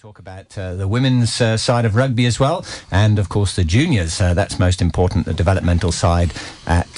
talk about the women's side of rugby as well, and of course the juniors. That's most important, the developmental side at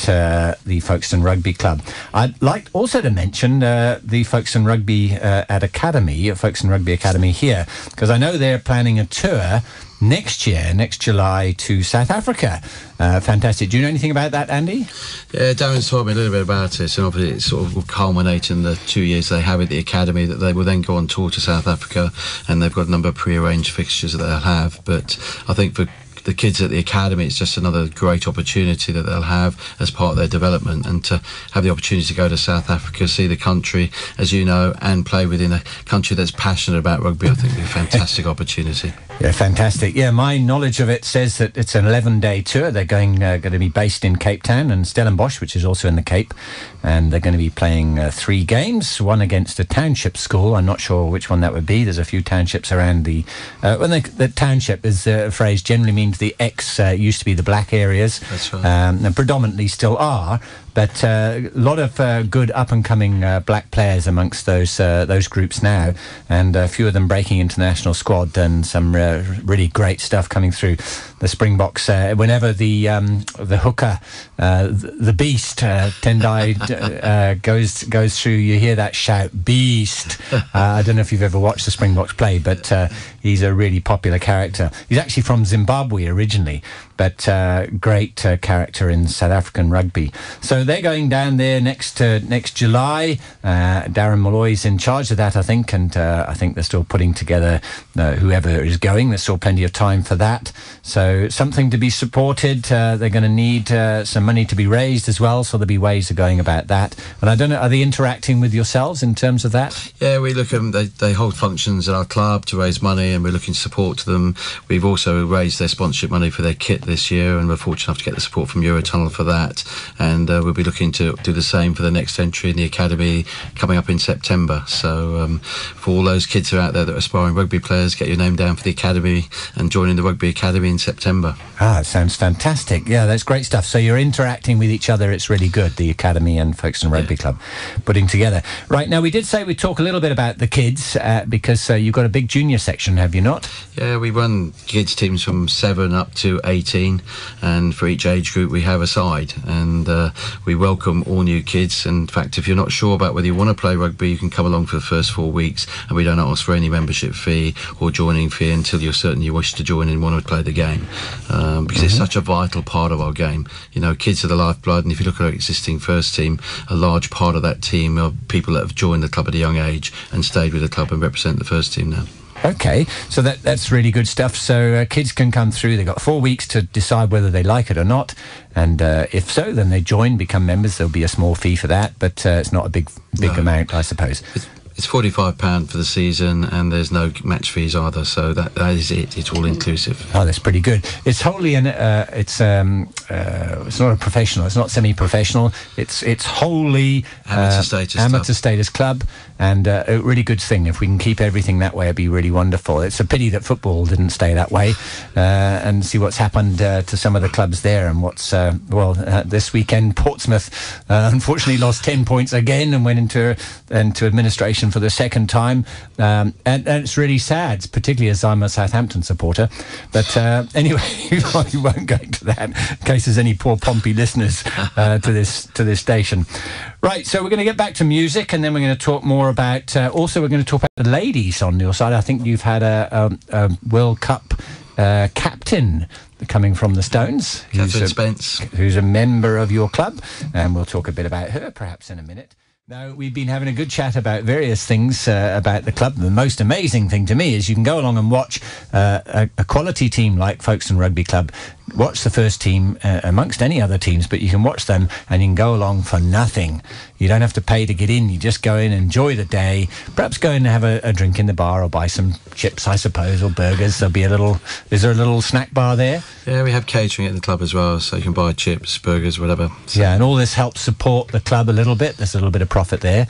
the Folkestone Rugby Club. I'd like also to mention the Folkestone Rugby Folkestone Rugby Academy here, because I know they're planning a tour next July, to South Africa. Fantastic. Do you know anything about that, Andy? Yeah, Darren's told me a little bit about it, and obviously it sort of will culminate in the 2 years they have at the academy, that they will then go on tour to South Africa, and they've got a number of pre-arranged fixtures that they'll have. But I think for the kids at the academy, it's just another great opportunity that they'll have as part of their development, and to have the opportunity to go to South Africa, see the country, as you know, and play within a country that's passionate about rugby, I think would be a fantastic opportunity. Yeah, fantastic. Yeah, my knowledge of it says that it's an 11-day tour. They're going to be based in Cape Town and Stellenbosch, which is also in the Cape, and they're going to be playing 3 games, one against a township school. I'm not sure which one that would be. There's a few townships around the... the township is a phrase generally means the used to be the black areas. That's right. And predominantly still are, but a lot of good up-and-coming black players amongst those groups now, and a few of them breaking international squad, and some really great stuff coming through the Springboks. Whenever the hooker, the beast, Tendai goes through, you hear that shout, "Beast!" I don't know if you've ever watched the Springboks play, but he's a really popular character. He's actually from Zimbabwe originally, but great character in South African rugby. So they're going down there next July. Darren Malloy's in charge of that, I think, and I think they're still putting together whoever is going. There's still plenty of time for that. So something to be supported. They're going to need some money to be raised as well, so there'll be ways of going about that. And I don't know, are they interacting with yourselves in terms of that? Yeah, we look at them. They hold functions at our club to raise money, and we're looking to support them. We've also raised their sponsorship money for their kit this year, and we're fortunate enough to get the support from Eurotunnel for that, and we'll be looking to do the same for the next entry in the academy coming up in September. So for all those kids who are out there that are aspiring rugby players, get your name down for the academy and joining the rugby academy in September. It sounds fantastic. Yeah, that's great stuff. So you're interacting with each other. It's really good, the academy and Folkestone Rugby Club putting together. Right, now we did say we'd talk a little bit about the kids, because you've got a big junior section, have you not? Yeah, we run kids teams from 7 up to 18, and for each age group we have a side, and we welcome all new kids. In fact, if you're not sure about whether you want to play rugby, you can come along for the first 4 weeks, and we don't ask for any membership fee or joining fee until you're certain you wish to join and want to play the game, because it's such a vital part of our game. You know, kids are the lifeblood, and if you look at our existing first team, a large part of that team are people that have joined the club at a young age and stayed with the club and represent the first team now. Okay, so that's really good stuff. So kids can come through. They've got 4 weeks to decide whether they like it or not, and if so, then they join, become members. There'll be a small fee for that, but it's not a big amount, I suppose. It's £45 for the season, and there's no match fees either, so that is it. It's all inclusive. Oh, that's pretty good. It's wholly it's not a professional. It's not semi-professional. It's wholly amateur status club, and a really good thing. If we can keep everything that way, it'd be really wonderful. It's a pity that football didn't stay that way, and see what's happened to some of the clubs there, and what's this weekend Portsmouth unfortunately lost 10 points again and went into administration for the second time, and it's really sad, particularly as I'm a Southampton supporter. But anyway, we won't go into that in case there's any poor Pompey listeners to this station. Right, so we're going to get back to music, and then we're going to talk more about. Also, we're going to talk about the ladies on your side. I think you've had a World Cup captain coming from the Stones, Catherine Spence, who's a member of your club, and we'll talk a bit about her perhaps in a minute. Now, we've been having a good chat about various things about the club. The most amazing thing to me is you can go along and watch a quality team like Folkestone Rugby Club, watch the first team amongst any other teams, but you can watch them and you can go along for nothing. You don't have to pay to get in. You just go in, enjoy the day, perhaps go in and have a drink in the bar or buy some chips, I suppose, or burgers. There'll be is there a little snack bar there? Yeah, we have catering at the club as well, so you can buy chips, burgers, whatever. So. Yeah, and all this helps support the club a little bit. There's a little bit of profit there.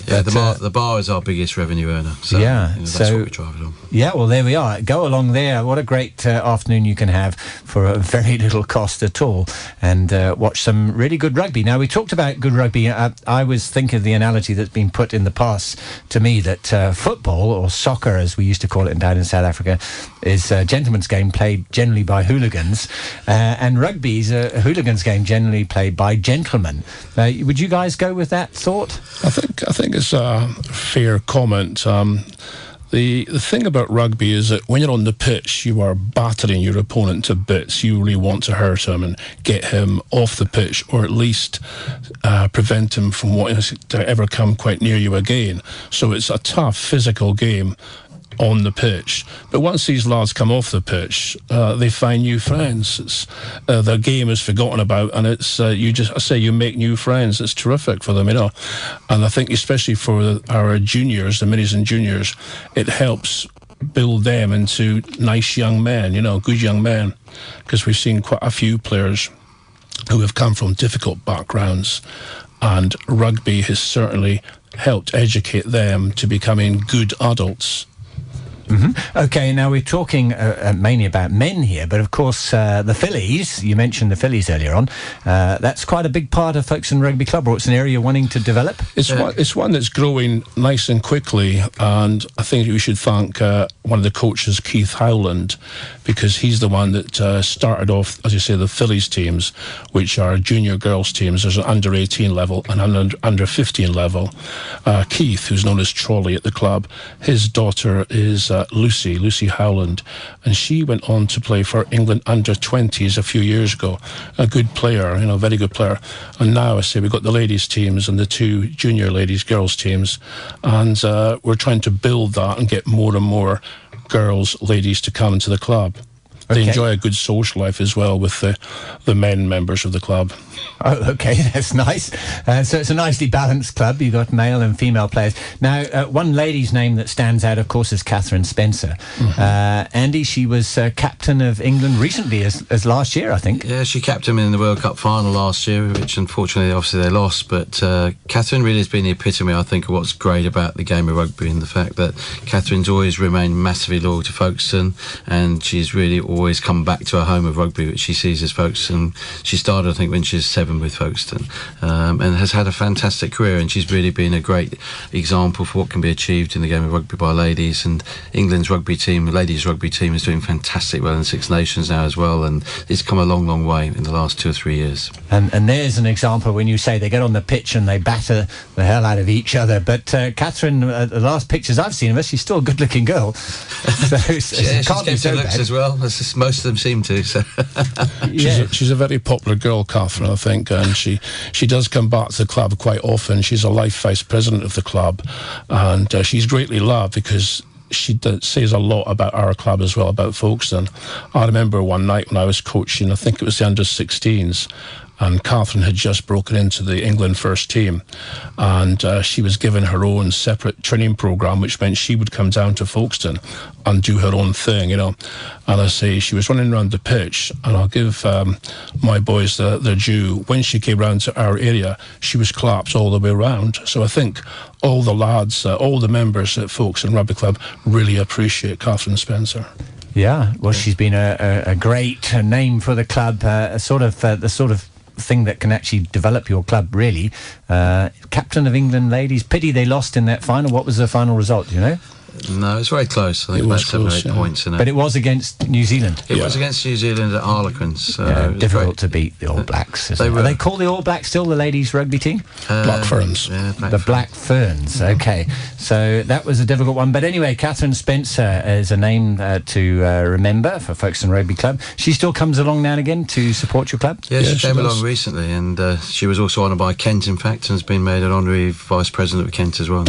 Yeah, but, the bar is our biggest revenue earner. So, yeah, that's what we drive it on. Yeah, well, there we are. Go along there. What a great afternoon you can have for a very little cost at all, and watch some really good rugby. Now, we talked about good rugby. I was thinking of the analogy that's been put in the past to me that football, or soccer as we used to call it down in South Africa, is a gentleman's game played generally by hooligans, and rugby is a hooligans game generally played by gentlemen. Would you guys go with that thought? I think it's a fair comment. The thing about rugby is that when you're on the pitch, you are battering your opponent to bits. You really want to hurt him and get him off the pitch, or at least prevent him from wanting to ever come quite near you again. So it's a tough physical game on the pitch. But once these lads come off the pitch, they find new friends. Their game is forgotten about, and it's you make new friends. It's terrific for them, And I think especially for our juniors, the minis and juniors, it helps build them into nice young men, good young men, because we've seen quite a few players who have come from difficult backgrounds, and rugby has certainly helped educate them to becoming good adults. Mm-hmm. Okay, now we're talking mainly about men here, but of course the Phillies, you mentioned the Phillies earlier on, that's quite a big part of Folkestone Rugby Club, or it's an area you're wanting to develop? It's one that's growing nice and quickly, and I think we should thank one of the coaches, Keith Howland, because he's the one that started off, as you say, the Phillies teams, which are junior girls teams. There's an under 18 level and an under 15 level. Keith, who's known as Trolley at the club, his daughter is Lucy Howland, and she went on to play for England under 20s a few years ago. A good player, very good player. And now I say we've got the ladies teams and the two junior ladies girls teams, and we're trying to build that and get more and more girls, ladies to come into the club. They enjoy a good social life as well with the men members of the club. Oh, okay, that's nice. So it's a nicely balanced club. You've got male and female players. Now, one lady's name that stands out, of course, is Catherine Spencer. Mm-hmm. Andy, she was captain of England recently, as last year, I think. Yeah, she captained in the World Cup final last year, which unfortunately, obviously, they lost. But Catherine really has been the epitome, I think, of what's great about the game of rugby, and the fact that Catherine's always remained massively loyal to Folkestone, and she's really always come back to her home of rugby, which she sees as Folkestone. She started, I think, when she was 7 with Folkestone, and has had a fantastic career, and she's really been a great example for what can be achieved in the game of rugby by ladies. And England's rugby team, the ladies rugby team, is doing fantastic well in Six Nations now as well, and it's come a long way in the last 2 or 3 years. And there's an example when you say they get on the pitch and they batter the hell out of each other. But Catherine, the last pictures I've seen of her, she's still a good-looking girl. So she's kept her looks as well. Most of them seem to. So. She's a very popular girl, Catherine, I think, and she does come back to the club quite often. She's a life vice president of the club, and she's greatly loved because she says a lot about our club as well, about Folkestone. I remember one night when I was coaching, I think it was the under-16s, and Catherine had just broken into the England first team, and she was given her own separate training programme, which meant she would come down to Folkestone and do her own thing, And I say she was running around the pitch, and I'll give my boys their due. When she came round to our area, she was clapped all the way around. So I think all the lads, all the members at Folkestone Rugby Club really appreciate Catherine Spencer. Yeah, well, she's been a great name for the club, the sort of thing that can actually develop your club, really. Captain of England ladies. Pity they lost in that final. What was the final result, do you know? No, it's very close. I think about 7 or 8 points in it. But it was against New Zealand. It was against New Zealand at Harlequins. Difficult to beat the All Blacks. Are they called the All Blacks still the ladies rugby team? Black Ferns. Yeah, Black Ferns. Okay, so that was a difficult one. But anyway, Catherine Spencer is a name to remember for Folkestone Rugby Club. She still comes along now and again to support your club? Yeah, she came along recently, and she was also honoured by Kent, in fact, and has been made an honorary vice president of Kent as well.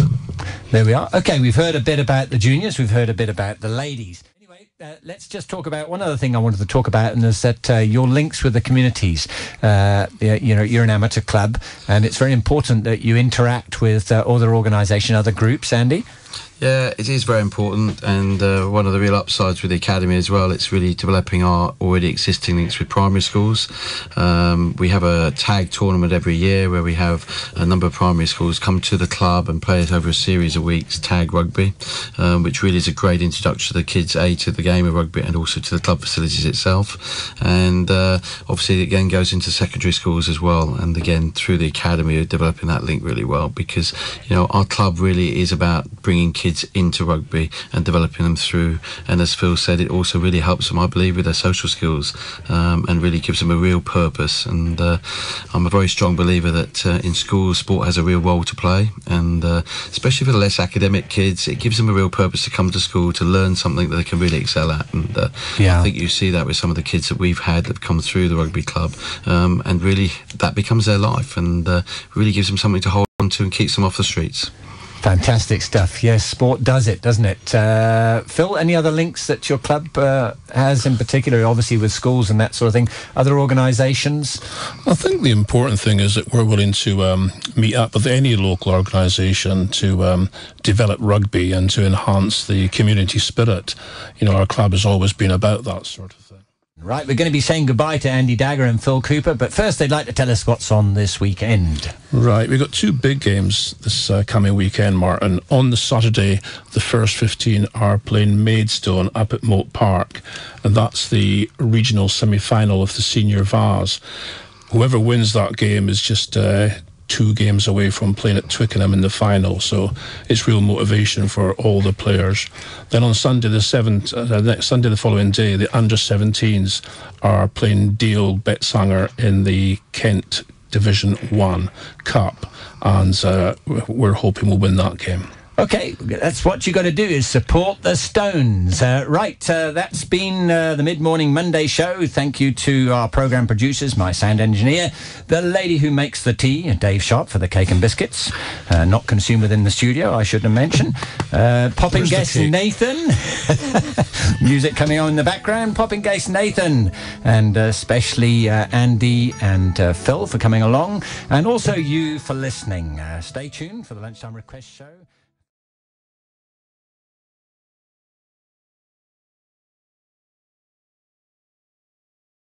There we are. Okay, we've heard a bit about the juniors, we've heard a bit about the ladies. Anyway, let's just talk about one other thing I wanted to talk about, and is that your links with the communities. You're an amateur club, and it's very important that you interact with other organisations, other groups. Andy? Yeah, it is very important, and one of the real upsides with the academy as well, it's really developing our already existing links with primary schools. We have a tag tournament every year where we have a number of primary schools come to the club and play it over a series of weeks, tag rugby, which really is a great introduction to the kids, to the game of rugby and also to the club facilities itself. And obviously it again goes into secondary schools as well, and again through the academy we're developing that link really well, because our club really is about bringing kids into rugby and developing them through, and as Phil said, it also really helps them, I believe, with their social skills, and really gives them a real purpose. And I'm a very strong believer that in schools sport has a real role to play, and especially for the less academic kids, it gives them a real purpose to come to school to learn something that they can really excel at. And I think you see that with some of the kids that we've had that have come through the rugby club, and really that becomes their life, and really gives them something to hold on to and keeps them off the streets. Fantastic stuff. Yes, sport does it, doesn't it? Phil, any other links that your club has in particular, obviously with schools and that sort of thing, other organisations? I think the important thing is that we're willing to meet up with any local organisation to develop rugby and to enhance the community spirit. Our club has always been about that sort of thing. Right, we're going to be saying goodbye to Andy Dagger and Phil Cooper, but first they'd like to tell us what's on this weekend. Right, we've got two big games this coming weekend, Martin. On the Saturday, the first 15 are playing Maidstone up at Moat Park, and that's the regional semi-final of the Senior Vase. Whoever wins that game is just 2 games away from playing at Twickenham in the final, so it's real motivation for all the players. Then on Sunday the 7th, next Sunday the following day, the under-17s are playing Deal Betsanger in the Kent Division 1 Cup, and we're hoping we'll win that game. Okay, that's what you got to do, is support the Stones. That's been the Mid-Morning Monday show. Thank you to our programme producers, my sound engineer, the lady who makes the tea, Dave Sharp, for the cake and biscuits, not consumed within the studio, I should have mentioned. Popping guest Nathan, music coming on in the background, popping guest Nathan, and especially Andy and Phil for coming along, and also you for listening. Stay tuned for the Lunchtime Request show.